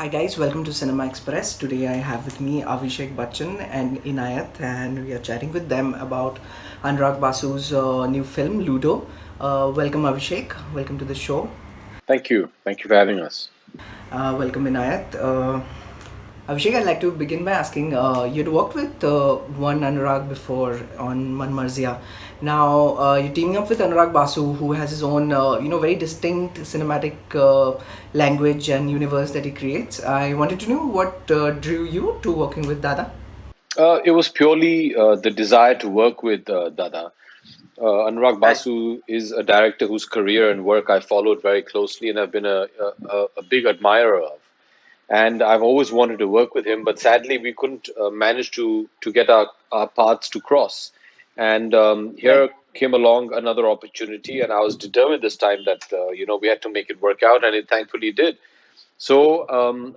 Hi guys, welcome to Cinema Express. Today I have with me Abhishek Bachchan and Inayat, and we are chatting with them about Anurag Basu's new film Ludo. Welcome Abhishek, welcome to the show. Thank you. Thank you for having us. Welcome Inayat. Abhishek, I'd like to begin by asking, you'd worked with one Anurag before on Man Marzia. Now you're teaming up with Anurag Basu, who has his own, very distinct cinematic language and universe that he creates. I wanted to know what drew you to working with Dada. It was purely the desire to work with Dada. Anurag Right. Basu is a director whose career and work I followed very closely and have been a big admirer of. And I've always wanted to work with him, but sadly we couldn't manage to get our paths to cross. And Right. here came along another opportunity, and I was determined this time that we had to make it work out, and it thankfully did. So,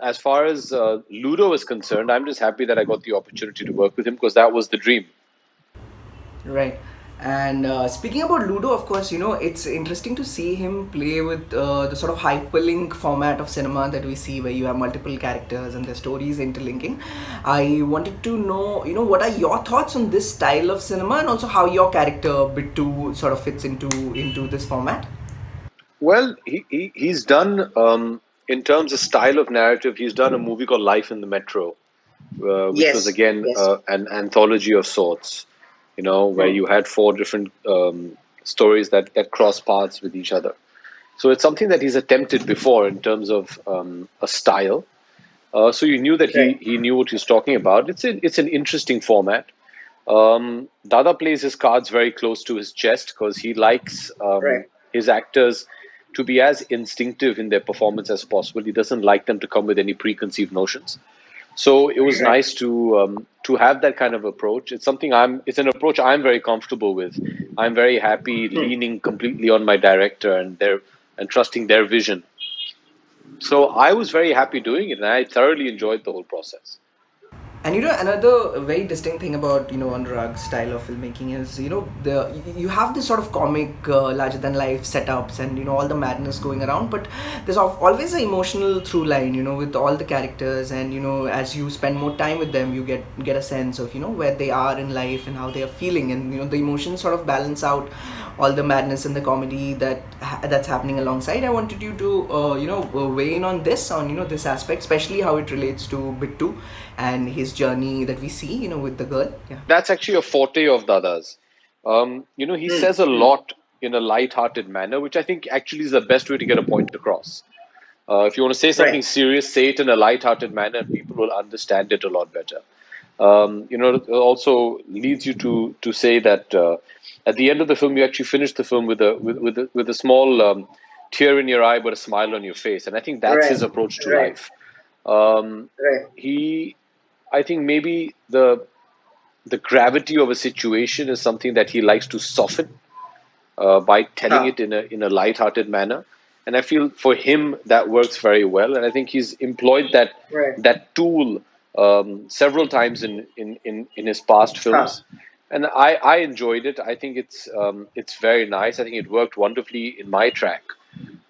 as far as Ludo is concerned, I'm just happy that I got the opportunity to work with him because that was the dream. Right. And speaking about Ludo, of course, it's interesting to see him play with the sort of hyperlink format of cinema that we see, where you have multiple characters and their stories interlinking. I wanted to know, what are your thoughts on this style of cinema, and also how your character Bit 2 sort of fits into this format? Well, he's done, in terms of style of narrative, he's done a movie called Life in the Metro, which was Yes, again yes. an anthology of sorts, where Hmm. you had four different stories that cross paths with each other. So it's something that he's attempted before in terms of a style. So you knew that Right, he knew what he was talking about. It's an interesting format. Dada plays his cards very close to his chest because he likes right. his actors to be as instinctive in their performance as possible. He doesn't like them to come with any preconceived notions. So it was Right. nice to have that kind of approach. It's an approach I'm very comfortable with. I'm very happy leaning completely on my director and trusting their vision. So I was very happy doing it, and I thoroughly enjoyed the whole process. And another very distinct thing about Anurag's style of filmmaking is the you have this sort of comic larger than life setups and all the madness going around, but there's always an emotional through line with all the characters, and as you spend more time with them, you get a sense of where they are in life and how they are feeling, and the emotions sort of balance out all the madness and the comedy that's happening alongside. I wanted you to weigh in on this, on this aspect, especially how it relates to Bittu and his journey that we see with the girl. Yeah. That's actually a forte of Dada's. He says a lot in a light-hearted manner, which I think actually is the best way to get a point across. If you want to say something Right. serious, say it in a light-hearted manner, and people will understand it a lot better. It also leads you to say that at the end of the film, you actually finish the film with a small tear in your eye, but a smile on your face, and I think that's his Right. approach to Right. life. Um, Right. he, I think maybe the gravity of a situation is something that he likes to soften by telling Huh. it in a light-hearted manner. And I feel for him that works very well. And I think he's employed Right. that tool several times in his past Huh. films. And I enjoyed it. I think it's very nice. I think it worked wonderfully in my track.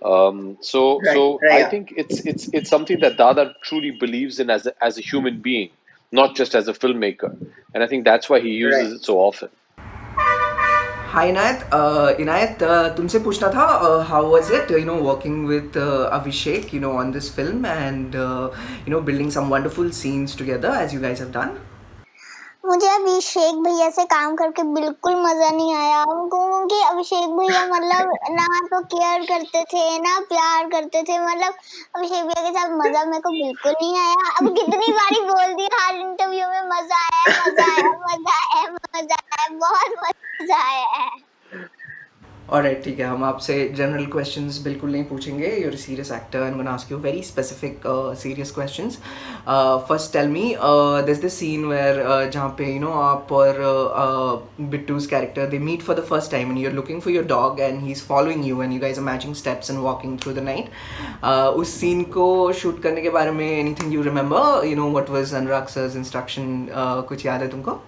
Right. So Right. I Yeah. think it's something that Dada truly believes in as a human being, not just as a filmmaker. And I think that's why he Right. uses it so often. Hi Inayat. Inayat, तुमसे पूछना था, how was it working with Abhishek on this film, and building some wonderful scenes together as you guys have done. मुझे अभिषेक भैया से काम करके बिल्कुल मजा नहीं आया क्योंकि अभिषेक भैया मतलब ना तो केयर करते थे ना प्यार करते थे मतलब अभिषेक भैया के साथ मजा मेरे को बिल्कुल नहीं आया अब कितनी बारी बोल दी हर इंटरव्यू में मजा आया मजा आया मजा आया मजा आया बहुत मजा आया है Alright, ठीक है, हम आपसे जनरल क्वेश्चंस बिल्कुल नहीं पूछेंगे. You're a serious actor. I'm gonna ask you very specific, serious questions. First, tell me, there's this scene where जहाँ पे आप और Bittu's character, they meet for the first time, and you're looking for your dog, and he's following you, and you guys are matching steps and walking through the night. उस scene को shoot करने के बारे में anything you remember? What was Anurag sir's instruction? कुछ याद है तुमको?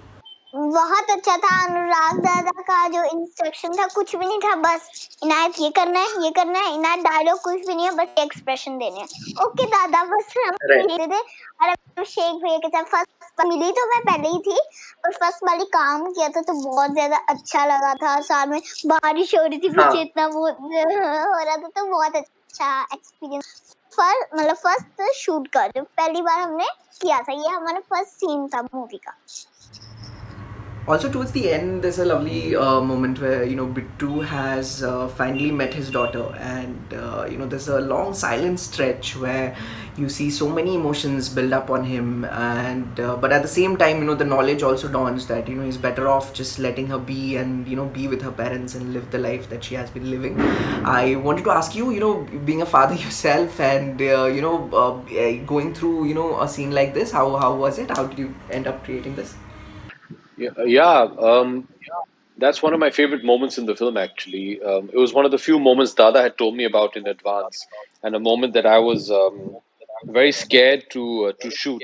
बहुत अच्छा था। अनुराग दादा का जो इंस्ट्रक्शन था कुछ भी नहीं था, बस इनायत ये करना है, ये करना है, इनायत डायलॉग कुछ भी नहीं है, बस एक्सप्रेशन देने हैं। ओके दादा, बस हम Right. ये थे। और अभिषेक भैया के साथ फर्स्ट मिली तो मैं पहले ही थी, पर फर्स्ट वाली काम किया था तो बहुत ज्यादा अच्छा लगा था। साथ में बारिश हो रही थी, पीछे हाँ. इतना वो हो रहा था, तो बहुत अच्छा एक्सपीरियंस। मतलब फर्स्ट शूट का जो पहली बार हमने किया था, ये हमारा फर्स्ट सीन था मूवी का। Also, towards the end, there's a lovely moment where Bittu has finally met his daughter, and there's a long silent stretch where you see so many emotions build up on him, and but at the same time, the knowledge also dawns that he's better off just letting her be and be with her parents and live the life that she has been living. I wanted to ask you, being a father yourself, and going through a scene like this, how was it? How did you end up creating this? Yeah, that's one of my favorite moments in the film, actually. It was one of the few moments Dada had told me about in advance, and a moment that I was very scared to shoot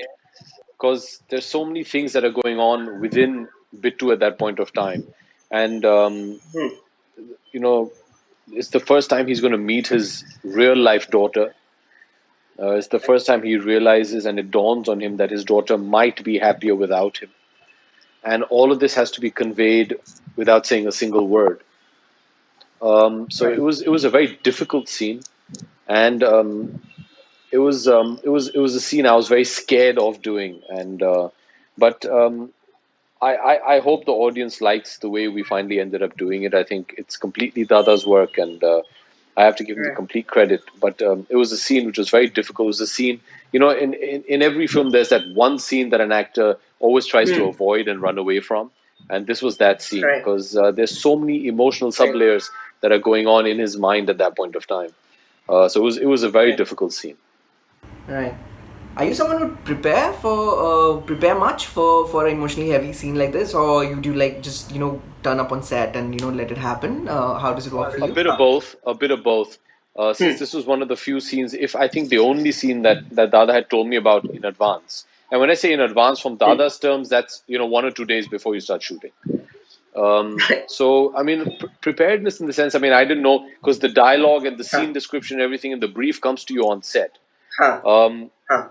because there's so many things that are going on within Bittu at that point of time, and you know, it's the first time he's going to meet his real life daughter. It's the first time he realizes and it dawns on him that his daughter might be happier without him, and all of this has to be conveyed without saying a single word. So Right. it was a very difficult scene, and it was a scene I was very scared of doing, and but I hope the audience likes the way we finally ended up doing it. I think it's completely Dada's work, and I have to give him the Right. complete credit. But it was a scene which was very difficult. It was a scene, in every film, there's that one scene that an actor always tries to Hmm. avoid and run away from. And this was that scene Right. because there's so many emotional Right. sublayers that are going on in his mind at that point of time. So it was a very Right. difficult scene. Right. Are you someone who prepare much for an emotionally heavy scene like this, or you do like just turn up on set and let it happen? How does it work for A you? bit of both. A bit of both. Since this was one of the few scenes, if I think the only scene that Dada had told me about in advance, and when I say in advance from Dada's terms, that's 1 or 2 days before you start shooting. Right. So I mean, preparedness in the sense, I mean, I didn't know because the dialogue and the Huh. scene description, and everything in the brief comes to you on set. Huh. Um, Huh.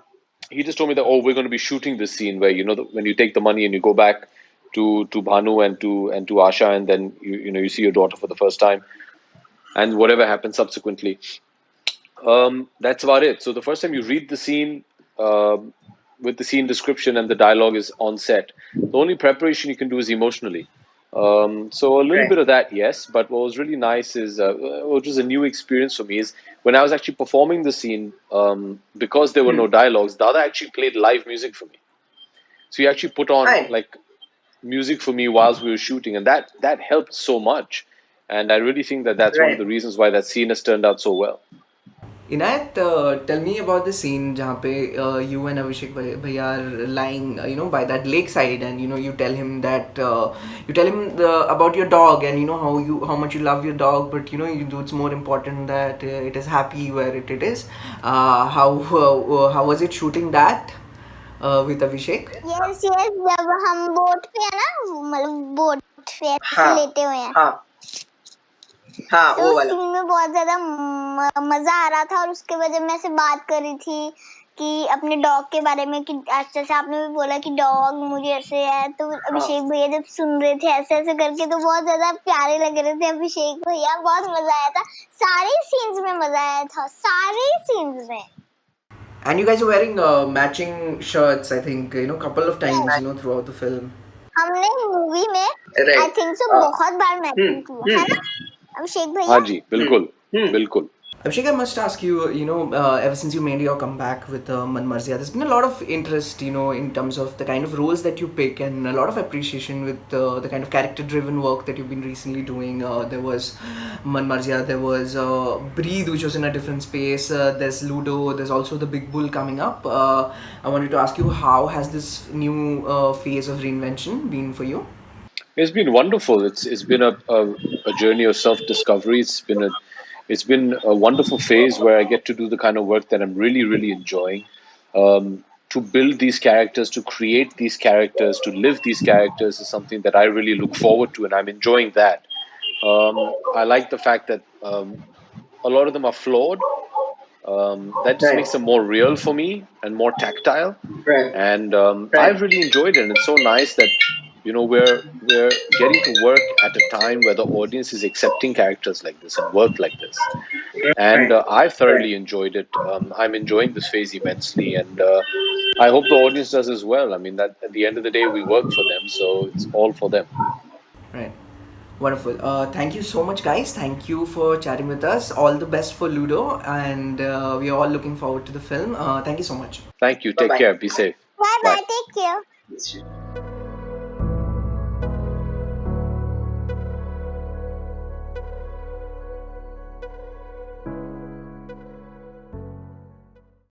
he just told me that, oh, we're going to be shooting this scene where when you take the money and you go back to Bhanu and to Asha, and then you see your daughter for the first time, and whatever happens subsequently. That's about it. So the first time you read the scene with the scene description and the dialogue is on set, the only preparation you can do is emotionally. So a little Right. bit of that, yes. But what was really nice is, which was a new experience for me, is when I was actually performing the scene, because there were no dialogues, Dada actually played live music for me. So he actually put on Right. like music for me whilst we were shooting, and that helped so much. And I really think that that's one of Right. the reasons why that scene has turned out so well. Inayat, tell me about the scene जहाँ पे you and Abhishek भैया are lying, by that lakeside, and you tell him that about your dog, and how much you love your dog, but it's more important that it is happy where it is. How was it shooting that with Abhishek? Yes yes, जब हम boat पे है ना, मतलब boat पे ऐसे हाँ. लेटे हुए हैं, हाँ. हाँ, तो वो उस वाला. सीन में बहुत ज्यादा मजा आ रहा था। और उसके वजह मैं से बात कर रही थी कि अपने डॉग के बारे में, कि जैसे आपने भी बोला कि डॉग मुझे ऐसे है, तो अभिषेक भैया जब सुन रहे थे ऐसे ऐसे करके, तो बहुत ज्यादा प्यारे लग रहे थे अभिषेक भैया। बहुत मजा आया था, सारे सीन्स में मजा आया था, सारे सीन्स में। And you guys are wearing matching shirts, I think, couple of times, throughout the film. हमने मूवी में Right. आई थिंक सो बहुत बार मैचिंग किया है ना अभिषेक हाँ भैया। जी, बिल्कुल, बिल्कुल. Abhishek, I must ask you, ever since you made your comeback with Man Marzia, there's been a lot of interest, in terms of the kind of roles that you pick, and a lot of appreciation with the kind of character-driven work that you've been recently doing. There was Man Marzia, there was Breathe, which was in a different space. There's Ludo, there's also the Big Bull coming up. I wanted to ask you, how has this new phase of reinvention been for you? It's been wonderful. It's been a journey of self discovery. It's been a wonderful phase where I get to do the kind of work that I'm really enjoying. to build these characters, to create these characters, to live these characters is something that I really look forward to, and I'm enjoying that. I like the fact that a lot of them are flawed. That just Right. makes them more real for me and more tactile. Right. And I've Right. really enjoyed it. And it's so nice that we're getting to work at a time where the audience is accepting characters like this and work like this. And Right. I've Right. thoroughly enjoyed it. I'm enjoying this phase immensely, and I hope the audience does as well. I mean, that at the end of the day, we work for them, so it's all for them. Right. Wonderful. Thank you so much, guys. Thank you for chatting with us. All the best for Ludo, and we are all looking forward to the film. Thank you so much. Thank you. Bye Take bye. care. Be safe. Bye Bye. bye, take care.